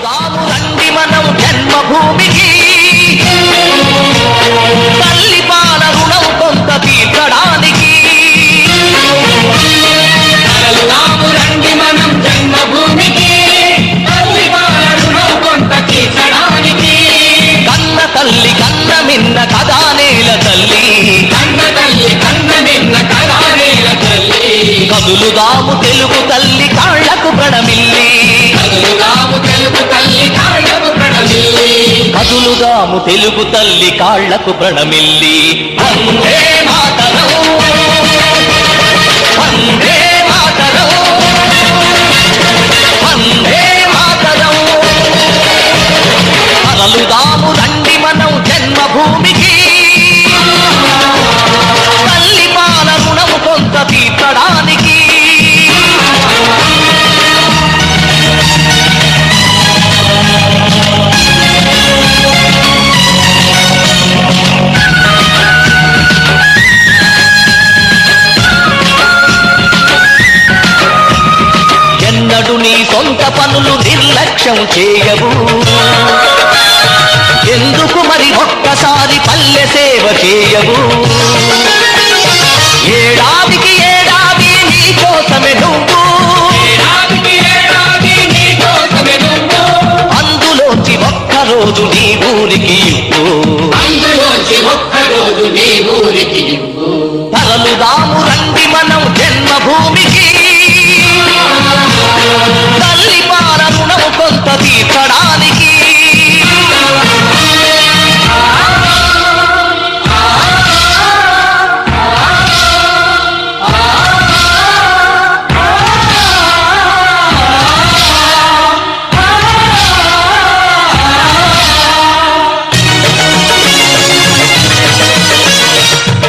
కలుదాము రండి మనం జన్మభూమికి, తల్లి పాల రుణం కొంత తీర్చడానికి. కలుదాము రండి మనం జన్మభూమికి, తల్లి పాల రుణం కొంత తీర్చడానికి. కన్న తల్లి కన్న మిన్న కదా నేల తల్లి, కన్న తల్లి కన్న మిన్న కదా నేల తల్లి. కదులుదాము తెలుగు తల్లి కాళ్లకు ప్రణమిల్లి, కదులుదాము తెలుగు తల్లి కాళ్లకు ప్రణమిల్లి. కదులుదాము తెలుగు తల్లి కాళ్లకు ప్రణమిల్లి. వందే మాతరం, వందే మాతరం, వందే మాతరం. కలుదాము రండి మనం జన్మభూమికి, తల్లి పాల రుణము కొంత తీర్చడానికి. ఎన్నడు నీ సొంత పనులు నిర్లక్ష్యం చేయవు, ఎందుకు మరి ఒక్కసారి పల్లె సేవ చేయవు. ఏడాదికి ఏడాది నీ కోసమే నువ్వు, ఏడాదికి ఏడాది నీ కోసమే నువ్వు. అందులోంచి ఒక్కరోజు నీ ఊరికి ఇవ్వు, అందులోంచి ఒక్కరోజు నీ ఊరికి ఇవ్వు. తరలుదాము రండి మనం జన్మభూమికి, తల్లి పాల రుణము కొంత తీర్చడానికి.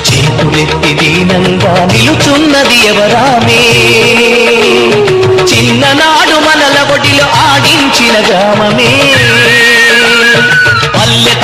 చేతులెత్తి దీనంగా నిలుచున్నది ఎవరామే, చిన్ననాడు మనల ఒడిలో ఆడించిన గ్రామమే. పల్లె